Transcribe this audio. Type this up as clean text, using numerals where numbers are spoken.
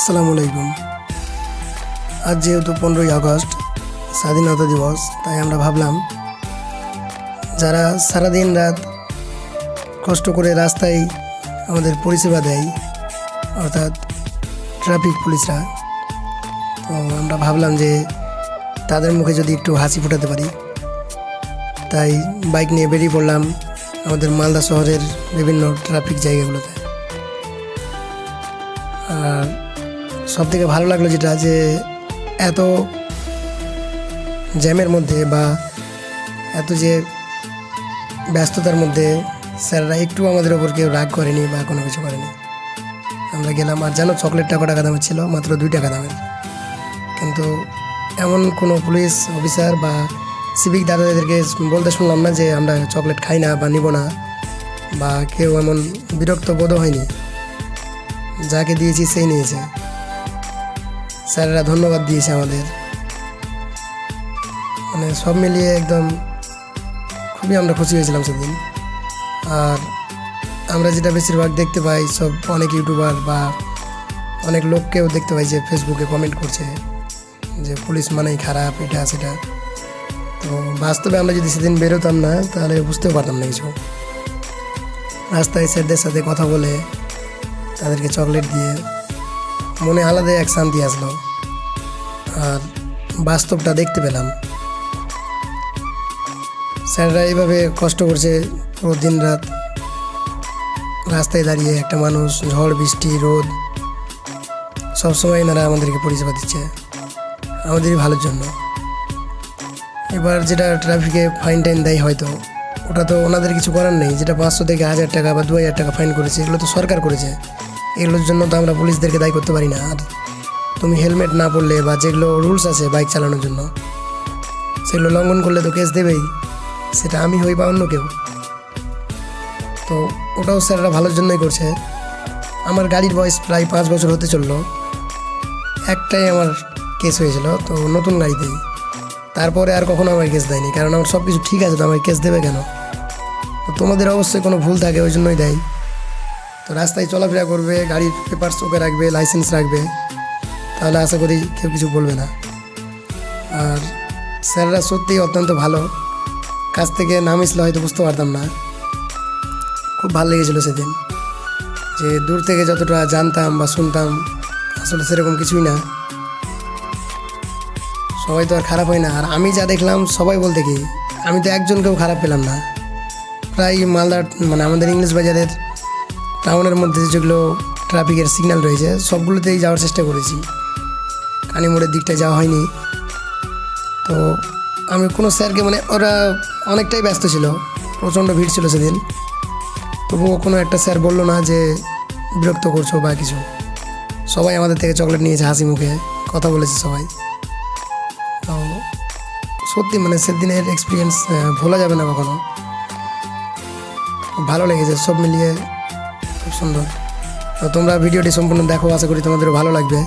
আসসালামু আলাইকুম। আজ যেহেতু 15ই আগস্ট স্বাধীনতা দিবস, তাই আমরা ভাবলাম যারা সারাদিন রাত কষ্ট করে রাস্তায় আমাদের পরিষেবা দেয়, অর্থাৎ ট্রাফিক পুলিশরা, তো আমরা ভাবলাম যে তাদের মুখে যদি একটু হাসি ফোটাতে পারি, তাই বাইক নিয়ে বেরিয়ে পড়লাম আমাদের মালদা শহরের বিভিন্ন ট্রাফিক জায়গাগুলোতে। আর সবথেকে ভালো লাগলো যেটা, যে এত জ্যামের মধ্যে বা এত যে ব্যস্ততার মধ্যে স্যাররা একটু আমাদের ওপর কেউ রাগ করেনি বা কোনো কিছু করেনি। আমরা গেলাম, আর জানো চকলেটটা কত টাকা দামের ছিল? মাত্র 2 টাকা দামের। কিন্তু এমন কোনো পুলিশ অফিসার বা সিভিক দাদাদেরকে বলতে শুনলাম না যে আমরা চকলেট খাই না বা নিব না, বা কেউ এমন বিরক্ত বোধ হয়নি। যাকে দিয়েছি সেই নিয়েছে। স্যারেরা ধন্যবাদ দিয়েছে আমাদের, মানে সব মিলিয়ে একদম খুবই আমরা খুশি হয়েছিলাম সেদিন। আর আমরা যেটা বেশিরভাগ দেখতে পাই, সব অনেক ইউটিউবার বা অনেক লোককেও দেখতে পাই যে ফেসবুকে কমেন্ট করছে যে পুলিশ মানেই খারাপ, এটা সেটা। তো বাস্তবে আমরা যদি সেদিন বেরোতাম না, তাহলে বুঝতেও পারতাম না কিছু। রাস্তায় স্যারদের সাথে কথা বলে, তাদেরকে চকলেট দিয়ে মনে আলাদা এক শান্তি আসলো, আর বাস্তবটা দেখতে পেলাম। স্যাররা এইভাবে কষ্ট করছে পুরো দিন রাত রাস্তায় দাঁড়িয়ে, একটা মানুষ ঝড় বৃষ্টি রোদ সবসময় এনারা আমাদেরকে পরিষেবা দিচ্ছে আমাদেরই ভালোর জন্য। এবার যেটা ট্রাফিকে ফাইন টাইন দেয়, হয়তো ওটা তো ওনাদের কিছু করার নেই। যেটা 500 থেকে 1000 টাকা বা 2000 টাকা ফাইন করেছে, এগুলো তো সরকার করেছে। এগুলোর জন্য তো আমরা পুলিশদেরকে দায়ী করতে পারি না। আর তুমি হেলমেট না পরলে বা যেগুলো রুলস আছে বাইক চালানোর জন্য, সেগুলো লঙ্ঘন করলে তো কেস দেবেই, সেটা আমি হই বা অন্য কেউ। তো ওটাও স্যাররা ভালোর জন্যই করছে। আমার গাড়ির বয়স প্রায় 5 বছর হতে চললো। একটাই আমার কেস হয়েছিল, তো নতুন গাড়িতেই। তারপরে আর কখনো আমার কেস দেয়নি, কারণ আমার সব কিছু ঠিক আছে, তো আমার কেস দেবে কেন? তো তোমাদের অবশ্যই কোনো ভুল থাকে, ওই জন্যই দেয়। তো রাস্তায় চলাফেরা করবে, গাড়ির পেপারস ওকে রাখবে, লাইসেন্স রাখবে, তাহলে আশা করি কেউ কিছু বলবে না। আর স্যাররা সত্যিই অত্যন্ত ভালো। কাছ থেকে না মিশলে হয়তো বুঝতে পারতাম না। খুব ভালো লেগেছিলো সেদিন, যে দূর থেকে যতটা জানতাম বা শুনতাম, আসলে সেরকম কিছুই না। সবাই তো আর খারাপ হয় না। আর আমি যা দেখলাম, সবাই বলতে কি, আমি তো একজনকেও খারাপ পেলাম না। প্রায় মালদার মানে আমাদের ইংলিশ বাজারের টাউনের মধ্যে যেগুলো ট্রাফিকের সিগন্যাল রয়েছে, সবগুলোতেই যাওয়ার চেষ্টা করেছি। কানিমোড়ের দিকটায় যাওয়া হয়নি। তো আমি কোনো স্যারকে, মানে ওরা অনেকটাই ব্যস্ত ছিল, প্রচণ্ড ভিড় ছিল সেদিন, তবুও কোনো একটা স্যার বললো না যে বিরক্ত করছো বা কিছু। সবাই আমাদের থেকে চকলেট নিয়েছে, হাসি মুখে কথা বলেছে সবাই। তো সত্যি মানে সেদিনের এক্সপিরিয়েন্স ভোলা যাবে না কখনো। ভালো লেগেছে, সব মিলিয়ে খুব সুন্দর। তো তোমরা ভিডিওটি সম্পূর্ণ দেখো, আশা করি তোমাদেরও ভালো লাগবে।